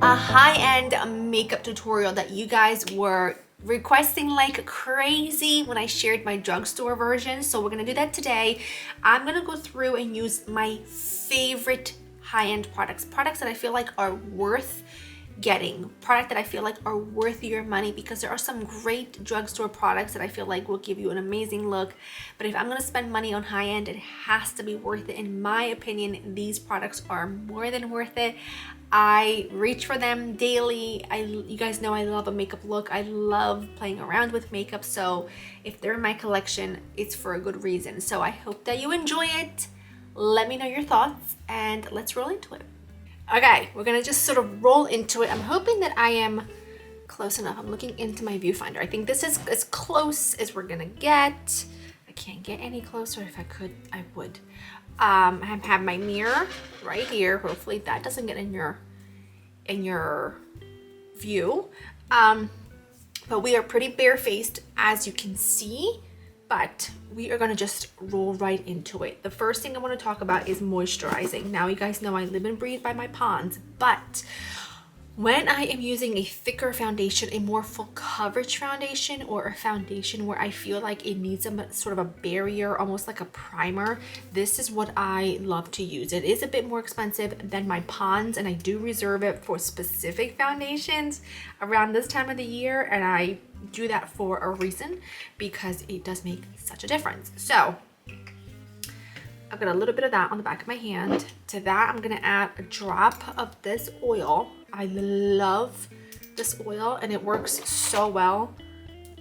a high-end makeup tutorial that you guys were requesting like crazy when I shared my drugstore version. So we're gonna do that today. I'm gonna go through and use my favorite high-end products that I feel like are worth getting, that I feel like are worth your money, because there are some great drugstore products that I feel like will give you an amazing look. But if I'm going to spend money on high end, it has to be worth it. In my opinion, these products are more than worth it. I reach for them daily. You guys know I love a makeup look. I love playing around with makeup. So if they're in my collection, it's for a good reason. So I hope that you enjoy it. Let me know your thoughts and let's roll into it. Okay, we're gonna just sort of roll into it. I'm hoping that I am close enough. I'm looking into my viewfinder. I think this is as close as we're gonna get. I can't get any closer. If I could, I would. I have my mirror right here. Hopefully that doesn't get in your view. But we are pretty barefaced, as you can see. But we are gonna just roll right into it. The first thing I wanna talk about is moisturizing. Now you guys know I live and breathe by my Ponds, but when I am using a thicker foundation, a more full coverage foundation, or a foundation where I feel like it needs a sort of a barrier, almost like a primer, this is what I love to use. It is a bit more expensive than my Ponds, and I do reserve it for specific foundations around this time of the year, and I do that for a reason, because it does make such a difference. So I've got a little bit of that on the back of my hand. To that, I'm gonna add a drop of this oil. I love this oil, and it works so well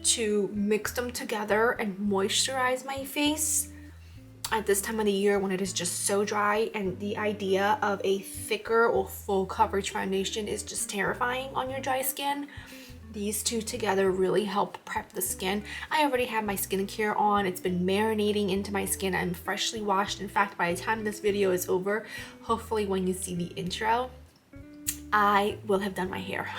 to mix them together and moisturize my face at this time of the year when it is just so dry, and the idea of a thicker or full coverage foundation is just terrifying on your dry skin. These two together really help prep the skin. I already have my skincare on. It's been marinating into my skin. I'm freshly washed. In fact, by the time this video is over, hopefully when you see the intro, I will have done my hair.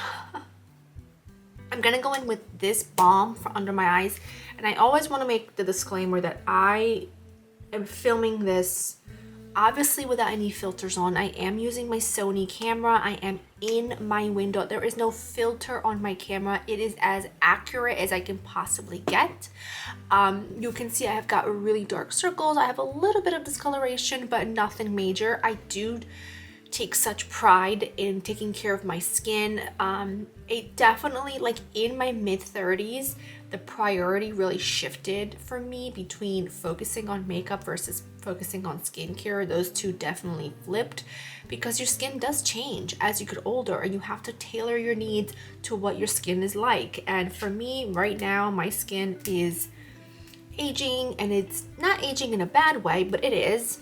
I'm gonna go in with this balm for under my eyes. And I always wanna make the disclaimer that I am filming this obviously without any filters on. I am using my Sony camera. I am in my window. There is no filter on my camera. It is as accurate as I can possibly get. You can see I have got really dark circles. I have a little bit of discoloration, but nothing major. I do take such pride in taking care of my skin. It definitely, like in my mid-30s, the priority really shifted for me between focusing on makeup versus focusing on skincare. Those two definitely flipped, because your skin does change as you get older, and you have to tailor your needs to what your skin is like. And for me right now, my skin is aging, and it's not aging in a bad way, but it is.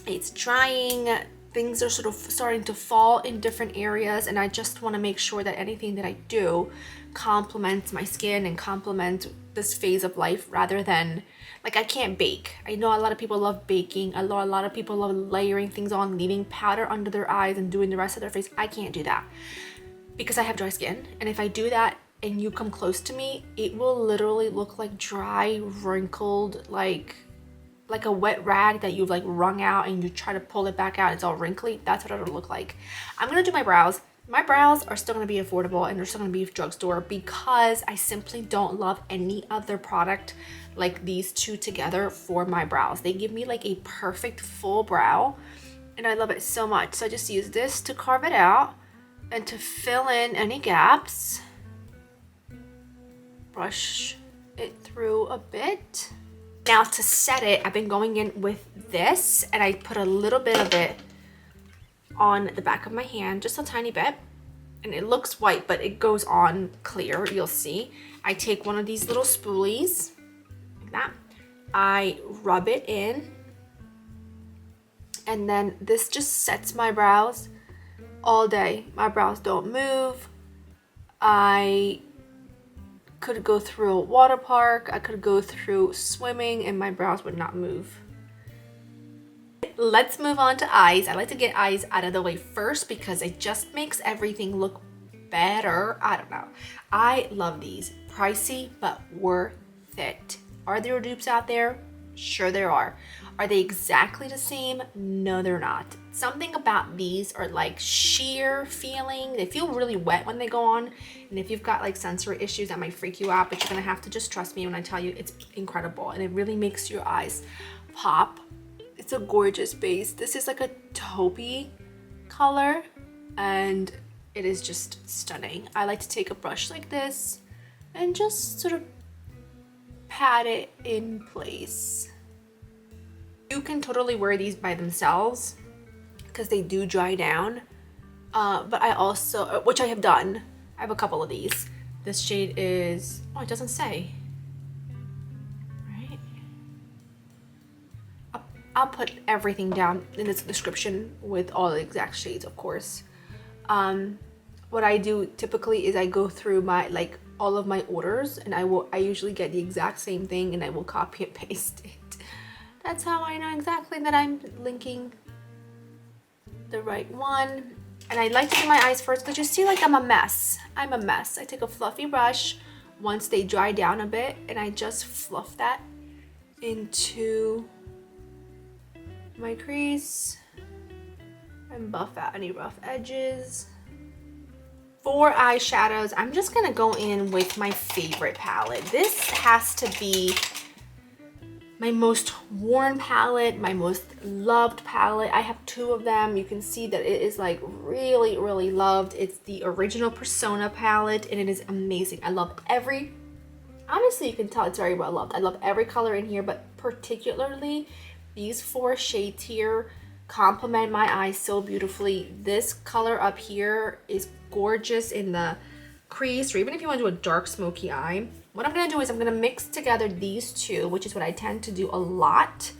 It's drying. Things are sort of starting to fall in different areas, and I just want to make sure that anything that I do complements my skin and complements this phase of life, rather than, like, I can't bake. I know a lot of people love baking. I know a lot of people love layering things on, leaving powder under their eyes and doing the rest of their face. I can't do that because I have dry skin, and if I do that and you come close to me, it will literally look like dry, wrinkled, like a wet rag that you've like wrung out and you try to pull it back out. It's all wrinkly. That's what it'll look like. I'm gonna do my brows. My brows are still gonna be affordable, and they're still gonna be drugstore, because I simply don't love any other product like these two together for my brows. They give me like a perfect full brow, and I love it so much. So I just use this to carve it out and to fill in any gaps. Brush it through a bit. Now to set it, I've been going in with this, and I put a little bit of it on the back of my hand, just a tiny bit, and it looks white, but it goes on clear, you'll see. I take one of these little spoolies, like that. I rub it in, and then this just sets my brows all day. My brows don't move. I could go through a water park, I could go through swimming, and my brows would not move. Let's move on to eyes. I like to get eyes out of the way first because it just makes everything look better. I don't know. I love these. Pricey, but worth it. Are there dupes out there? Sure there are. Are they exactly the same? No, they're not. Something about these are like sheer feeling. They feel really wet when they go on. And if you've got like sensory issues, that might freak you out, but you're gonna have to just trust me when I tell you it's incredible. And it really makes your eyes pop. It's a gorgeous base. This is like a taupey color and it is just stunning. I like to take a brush like this and just sort of pat it in place. You can totally wear these by themselves because they do dry down. But I also, which I have done, I have a couple of these. This shade is, oh, it doesn't say. Right? I'll put everything down in the description with all the exact shades, of course. What I do typically is I go through my, like, all of my orders, and I usually get the exact same thing and I will copy and paste it. That's how I know exactly that I'm linking the right one. And I like to do my eyes first because you see, like, I'm a mess. I'm a mess. I take a fluffy brush once they dry down a bit and I just fluff that into my crease and buff out any rough edges. For eyeshadows, I'm just gonna go in with my favorite palette. This has to be my most worn palette, my most loved palette. I have two of them. You can see that it is like really, really loved. It's the original Persona palette and it is amazing. I love honestly, you can tell it's very well loved. I love every color in here, but particularly these 4 shades here complement my eyes so beautifully. This color up here is gorgeous in the crease, or even if you want to do a dark smoky eye. What I'm going to do is I'm going to mix together these two, which is what I tend to do a lot.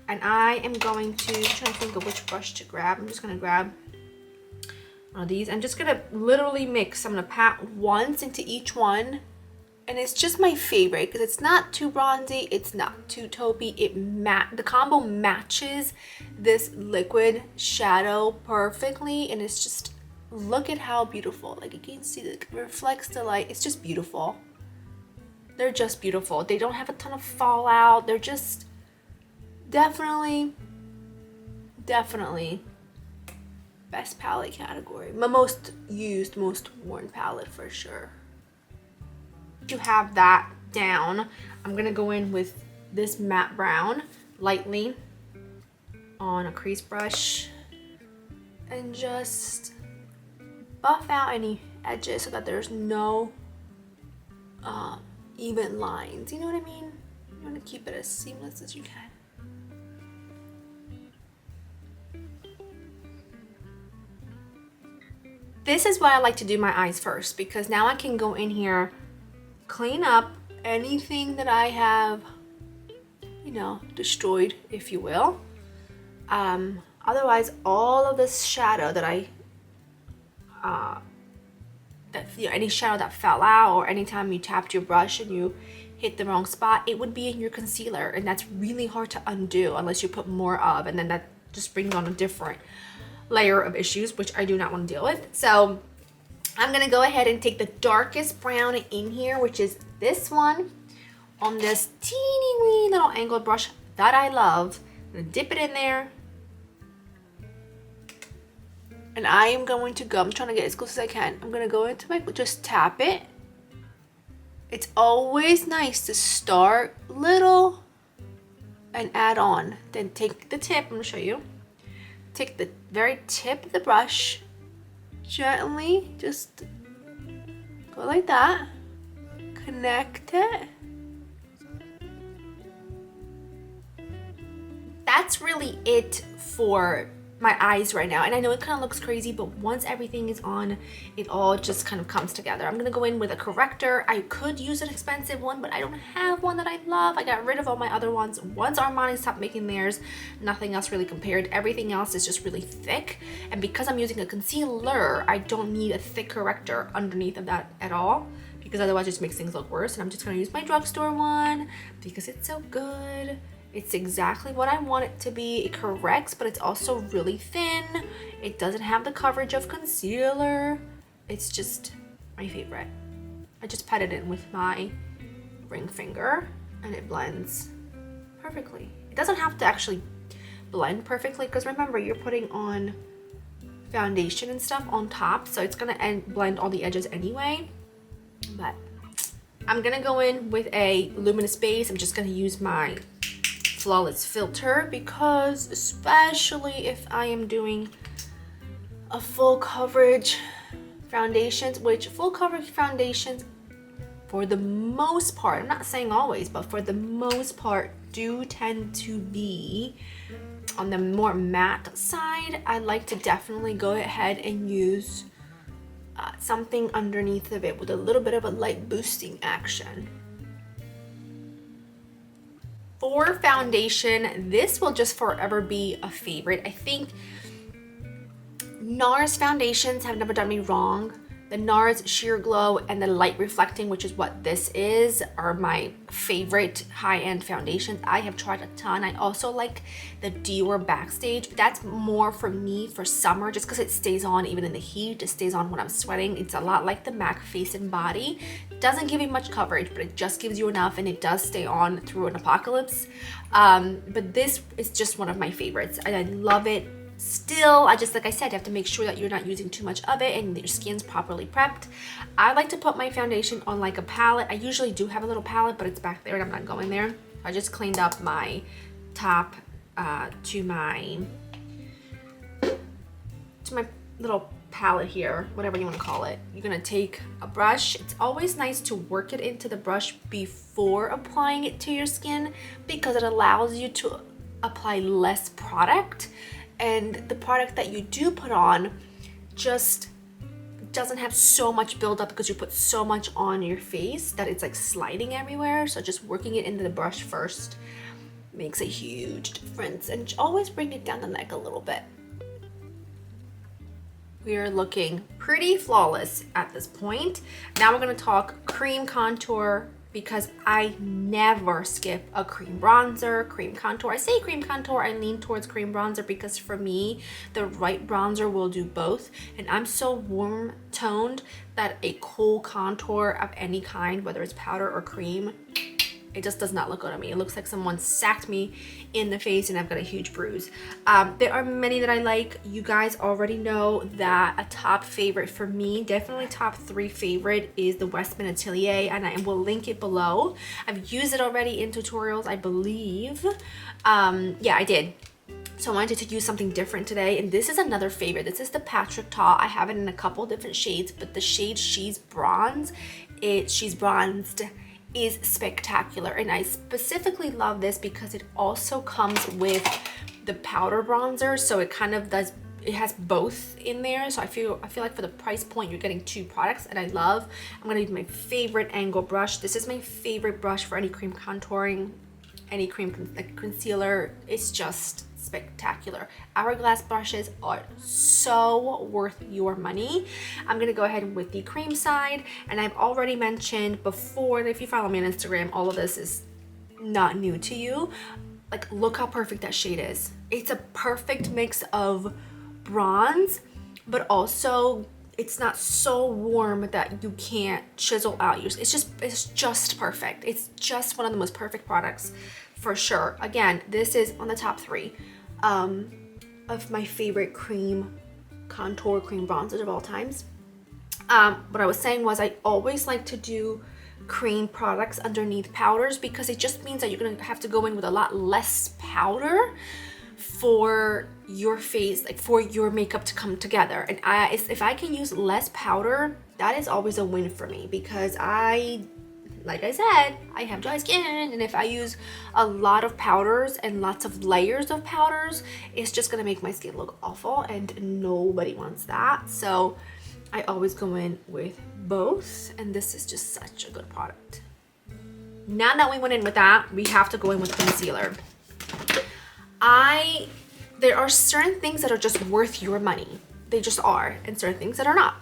And I am going to, I'm trying to think of which brush to grab. I'm just going to grab one of these. I'm just going to literally mix. I'm going to pat once into each one. And it's just my favorite because it's not too bronzy, it's not too taupey. The combo matches this liquid shadow perfectly, and it's just, look at how beautiful. Like, you can see it reflects the light. It's just beautiful. They're just beautiful. They don't have a ton of fallout. They're just definitely best palette category. My most used, most worn palette for sure. To have that down, I'm gonna go in with this matte brown lightly on a crease brush and just buff out any edges so that there's no even lines. You know what I mean? You want to keep it as seamless as you can. This is why I like to do my eyes first, because now I can go in here, clean up anything that I have, you know, destroyed, if you will. Otherwise, all of this shadow that any shadow that fell out, or anytime you tapped your brush and you hit the wrong spot, it would be in your concealer, and that's really hard to undo unless you put more of, and then that just brings on a different layer of issues, which I do not want to deal with. So I'm gonna go ahead and take the darkest brown in here, which is this one, on this teeny weeny little angled brush that I love. I'm gonna dip it in there, and I am going to go, I'm trying to get as close as I can. I'm gonna go into my, just tap it. It's always nice to start little and add on. Then take the tip, I'm gonna show you. Take the very tip of the brush, gently, just go like that, connect it. That's really it for my eyes right now, and I know it kind of looks crazy, but once everything is on, it all just kind of comes together. I'm gonna go in with a corrector. I could use an expensive one, but I don't have one that I love. I got rid of all my other ones. Once Armani stopped making theirs, nothing else really compared. Everything else is just really thick, and because I'm using a concealer, I don't need a thick corrector underneath of that at all, because otherwise it just makes things look worse. And I'm just gonna use my drugstore one because it's so good. It's exactly what I want it to be. It corrects, but it's also really thin. It doesn't have the coverage of concealer. It's just my favorite. I just pat it in with my ring finger and it blends perfectly. It doesn't have to actually blend perfectly, because remember, you're putting on foundation and stuff on top, so it's gonna blend all the edges anyway. But I'm gonna go in with a luminous base. I'm just gonna use my Flawless filter, because especially if I am doing a full coverage foundations, which full coverage foundations for the most part, I'm not saying always, but for the most part do tend to be on the more matte side. I like to definitely go ahead and use something underneath of it with a little bit of a light boosting action. For foundation, this will just forever be a favorite. I think Nars foundations have never done me wrong. The Nars Sheer Glow and the Light Reflecting, which is what this is, are my favorite high-end foundations. I have tried a ton. I also like the Dior Backstage, but that's more for me for summer, just because it stays on even in the heat. It stays on when I'm sweating. It's a lot like the MAC Face and Body. It doesn't give you much coverage, but it just gives you enough, and it does stay on through an apocalypse. But this is just one of my favorites, and I love it. Still, I just, like I said, you have to make sure that you're not using too much of it and your skin's properly prepped. I like to put my foundation on like a palette. I usually do have a little palette, but it's back there and I'm not going there. I just cleaned up my top to my little palette here, whatever you want to call it. You're gonna take a brush. It's always nice to work it into the brush before applying it to your skin, because it allows you to apply less product. And the product that you do put on just doesn't have so much buildup, because you put so much on your face that it's like sliding everywhere. So just working it into the brush first makes a huge difference. And always bring it down the neck a little bit. We are looking pretty flawless at this point. Now we're gonna talk cream contour, because I never skip a cream bronzer, cream contour. I say cream contour, I lean towards cream bronzer, because for me, the right bronzer will do both. And I'm so warm toned that a cool contour of any kind, whether it's powder or cream, it just does not look good on me. It looks like someone sacked me in the face and I've got a huge bruise. There are many that I like. You guys already know that a top favorite for me, definitely top 3 favorite, is the Westman Atelier, and I will link it below. I've used it already in tutorials, I believe. Yeah, I did. So I wanted to use something different today, and this is another favorite. This is the Patrick Ta. I have it in a couple different shades, but the shade She's Bronzed is spectacular. And I specifically love this because it also comes with the powder bronzer, so it kind of does, it has both in there. So I feel like for the price point you're getting 2 products, and I love. I'm gonna use my favorite angle brush. This is my favorite brush for any cream contouring, any cream concealer. It's just spectacular. Hourglass brushes are so worth your money. I'm gonna go ahead with the cream side, and I've already mentioned before, and if you follow me on Instagram, all of this is not new to you. Like, look how perfect that shade is. It's a perfect mix of bronze, but also it's not so warm that you can't chisel out yours. It's just perfect. It's just one of the most perfect products for sure. Again, this is on the top 3 of my favorite cream contour cream bronzers of all times. What I was saying was, I always like to do cream products underneath powders, because it just means that you're gonna have to go in with a lot less powder for your face, like for your makeup to come together. And if I can use less powder, that is always a win for me, because like I said, I have dry skin, and if I use a lot of powders and lots of layers of powders, it's just gonna make my skin look awful, and nobody wants that. So I always go in with both, and this is just such a good product. Now that we went in with that, we have to go in with concealer. There are certain things that are just worth your money. They just are, and certain things that are not.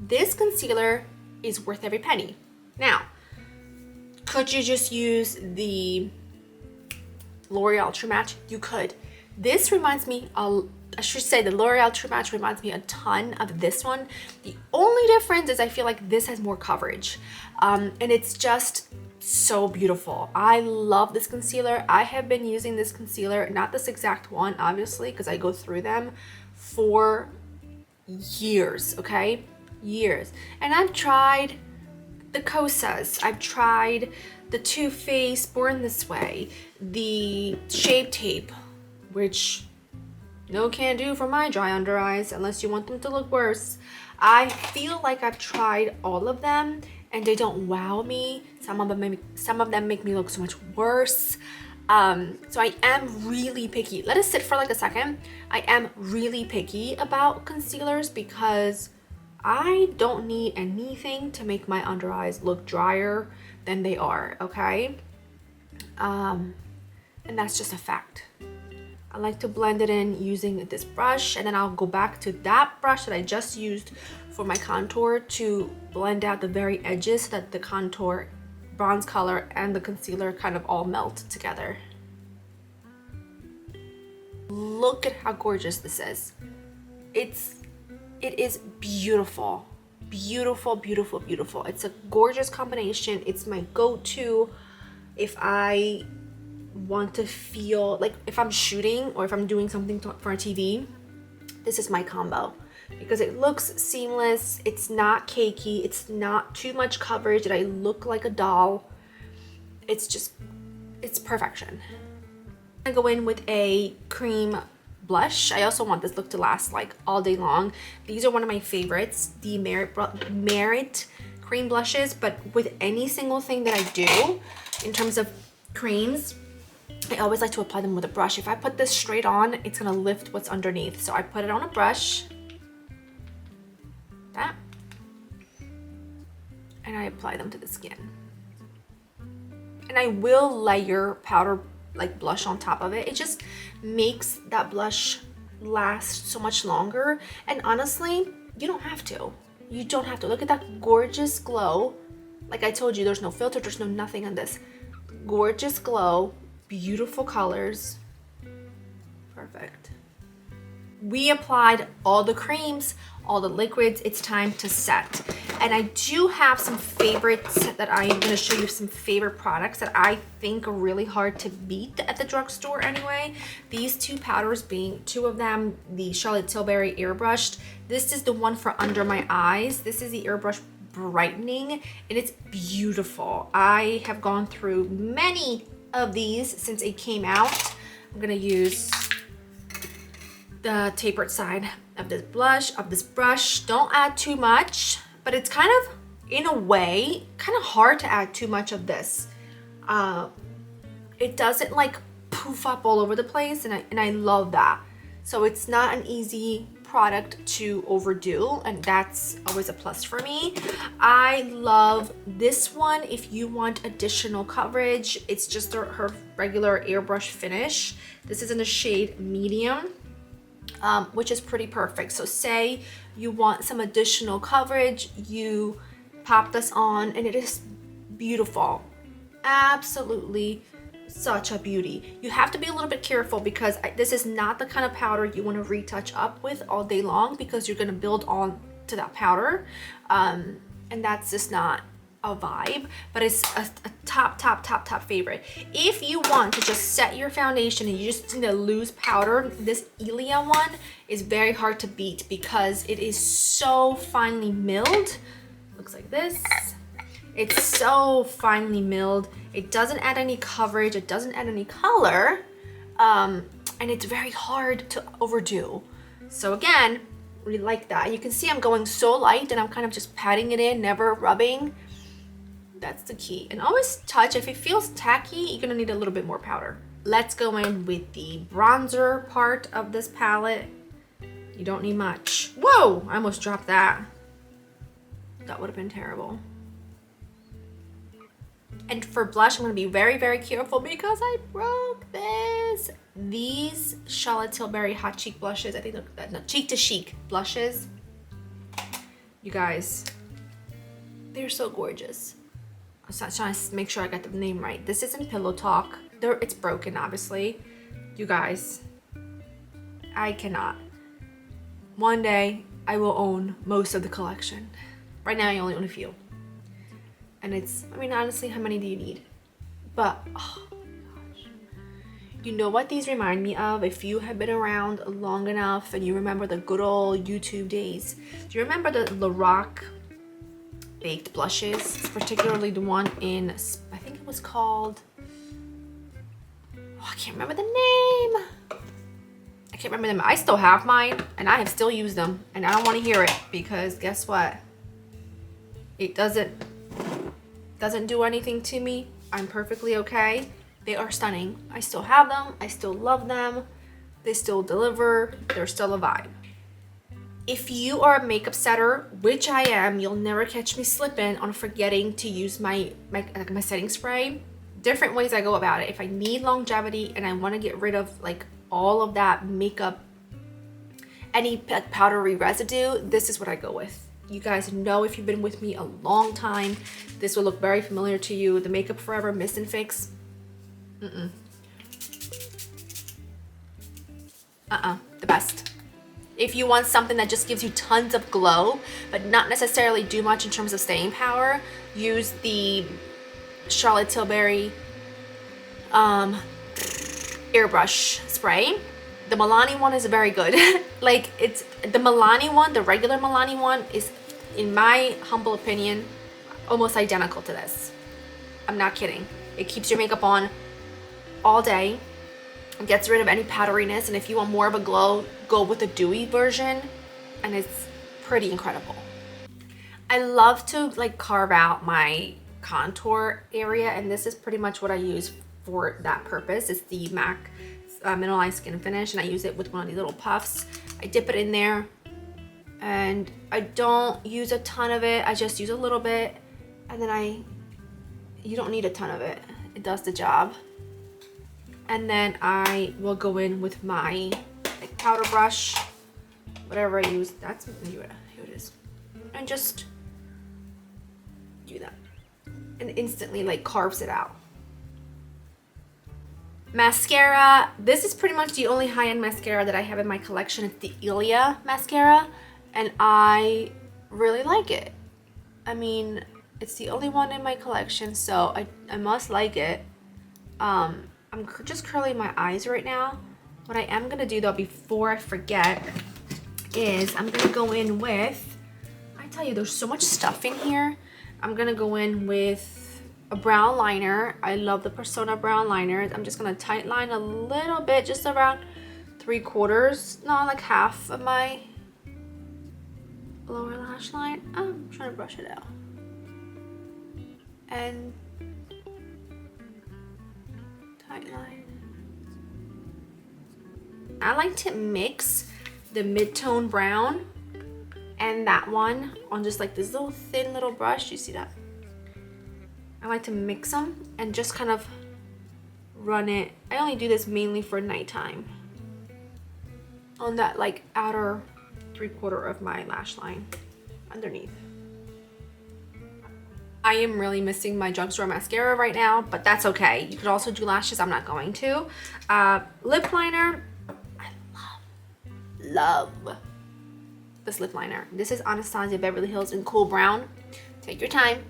This concealer is worth every penny. Now, could you just use the L'Oreal True Match? You could. This reminds me, I should say the L'Oreal True Match reminds me a ton of this one. The only difference is I feel like this has more coverage. And it's just so beautiful. I love this concealer. I have been using this concealer, not this exact one, obviously, because I go through them, for years, okay? Years. And I've tried the Kosas, I've tried the Too Faced Born This Way, the Shape Tape, which no can do for my dry under eyes unless you want them to look worse. I feel like I've tried all of them and they don't wow me. Some of them make me look so much worse. So I am really picky. Let it sit for like a second. I am really picky about concealers because I don't need anything to make my under eyes look drier than they are, okay? And that's just a fact. I like to blend it in using this brush, and then I'll go back to that brush that I just used for my contour to blend out the very edges so that the contour, bronze color, and the concealer kind of all melt together. Look at how gorgeous this is. It is beautiful. Beautiful, beautiful, beautiful. It's a gorgeous combination. It's my go-to if I want to feel like if I'm shooting or if I'm doing something for a TV. This is my combo because it looks seamless. It's not cakey. It's not too much coverage that I look like a doll. It's perfection. I go in with a cream blush. I also want this look to last like all day long. These are one of my favorites, the Merit cream blushes, but with any single thing that I do in terms of creams, I always like to apply them with a brush. If I put this straight on, it's gonna lift what's underneath. So I put it on a brush, that, and I apply them to the skin. And I will layer powder like blush on top of it. It just makes that blush last so much longer. And honestly, you don't have to. You don't have to. Look at that gorgeous glow. Like I told you, there's no filter, there's no nothing on this. Gorgeous glow, beautiful colors. Perfect. We applied all the creams, all the liquids. It's time to set. And I do have some favorites that I'm going to show you, some favorite products that I think are really hard to beat at the drugstore anyway. These two powders being two of them, the Charlotte Tilbury Airbrushed. This is the one for under my eyes. This is the Airbrush Brightening, and it's beautiful. I have gone through many of these since it came out. I'm going to use the tapered side of this brush. Don't add too much, but it's kind of, in a way, kind of hard to add too much of this. It doesn't like poof up all over the place, and I love that. So it's not an easy product to overdo, and that's always a plus for me. I love this one if you want additional coverage. It's just her regular airbrush finish. This is in the shade medium. Which is pretty perfect. So say you want some additional coverage, you pop this on and it is beautiful. Absolutely such a beauty. You have to be a little bit careful because this is not the kind of powder you want to retouch up with all day long because you're going to build on to that powder. And that's just not a vibe, but it's a top favorite. If you want to just set your foundation and you just need a loose powder, this Ilia one is very hard to beat because it is so finely milled. Looks like this. It's so finely milled. It doesn't add any coverage, it doesn't add any color, and it's very hard to overdo. So again, really like that. You can see I'm going so light and I'm kind of just patting it in, never rubbing. That's the key. And always touch. If it feels tacky, you're gonna need a little bit more powder. Let's go in with the bronzer part of this palette. You don't need much. Whoa, I almost dropped that. That would have been terrible. And for blush, I'm gonna be very, very careful because I broke this. These Charlotte Tilbury Hot Cheek blushes, I think they're no, Cheek to Chic blushes. You guys, they're so gorgeous. I'm trying to make sure I got the name right. This isn't Pillow Talk. It's broken, obviously. You guys, I cannot. One day, I will own most of the collection. Right now, I only own a few. And it's, I mean, honestly, how many do you need? But, oh my gosh. You know what these remind me of? If you have been around long enough and you remember the good old YouTube days, do you remember the Lorac baked blushes? Particularly the one in, I think it was called, oh, I can't remember the name. I can't remember them. I still have mine and I have still used them, and I don't want to hear it because guess what? It doesn't do anything to me. I'm perfectly okay. They are stunning. I still have them. I still love them. They still deliver. They're still a vibe. If you are a makeup setter, which I am, you'll never catch me slipping on forgetting to use my setting spray. Different ways I go about it. If I need longevity and I want to get rid of like all of that makeup, any powdery residue, this is what I go with. You guys know, if you've been with me a long time, this will look very familiar to you. The Makeup Forever Mist and Fix. The best. If you want something that just gives you tons of glow, but not necessarily do much in terms of staying power, use the Charlotte Tilbury airbrush spray. The Milani one is very good. Like, it's the Milani one, the regular Milani one is, in my humble opinion, almost identical to this. I'm not kidding. It keeps your makeup on all day. It gets rid of any powderiness, and if you want more of a glow, go with the dewy version, and it's pretty incredible. I love to like carve out my contour area, and this is pretty much what I use for that purpose. It's the MAC Mineralized Skin Finish, and I use it with one of these little puffs. I dip it in there, and I don't use a ton of it. I just use a little bit, and then you don't need a ton of it. It does the job. And then I will go in with my like powder brush, whatever I use. Here it is, and just do that, and instantly like carves it out. Mascara. This is pretty much the only high-end mascara that I have in my collection. It's the Ilia Mascara, and I really like it. I mean, it's the only one in my collection, so I must like it. I'm just curling my eyes right now. What I am gonna do though, before I forget, is I'm gonna go in with, I tell you, there's so much stuff in here. I'm gonna go in with a brown liner. I love the Persona brown liner. I'm just gonna tight line a little bit, just around 3/4, no, like half of my lower lash line. I'm trying to brush it out. And tight line. I like to mix the mid-tone brown and that one on just like this little thin little brush. You see that? I like to mix them and just kind of run it. I only do this mainly for nighttime on that like outer 3/4 of my lash line underneath. I am really missing my drugstore mascara right now, but that's okay. You could also do lashes. I'm not going to. Lip liner. I love this lip liner. This is Anastasia Beverly Hills in Cool Brown. Take your time.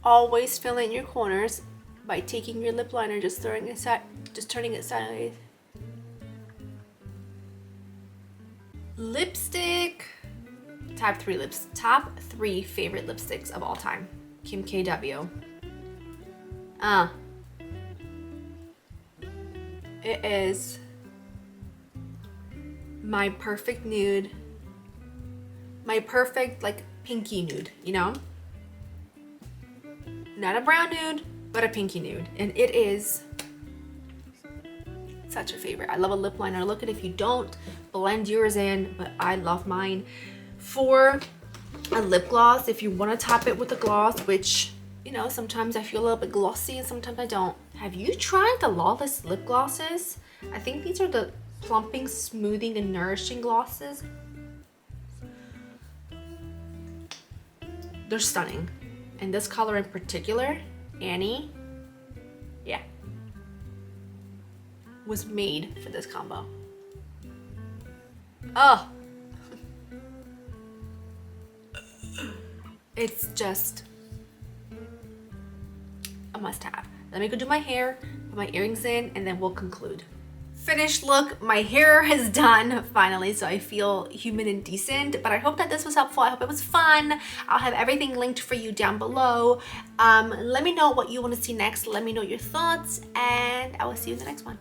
Always fill in your corners by taking your lip liner, just turning it sideways. Lipstick. Top 3 favorite lipsticks of all time. Kim KW. It is my perfect nude. My perfect like pinky nude, you know? Not a brown nude, but a pinky nude. And it is such a favorite. I love a lip liner. Look at, if you don't, blend yours in, but I love mine. For a lip gloss, if you want to top it with a gloss, which, you know, sometimes I feel a little bit glossy and sometimes I don't. Have you tried the Lawless lip glosses? I think these are the plumping, smoothing, and nourishing glosses. They're stunning. And this color in particular, Annie, yeah. was made for this combo. Oh, it's just a must-have. Let me go do my hair, put my earrings in, and then we'll conclude. Finished look. My hair is done finally, so I feel human and decent, but I hope that this was helpful. I hope it was fun. I'll have everything linked for you down below. Let me know what you want to see next. Let me know your thoughts, and I will see you in the next one.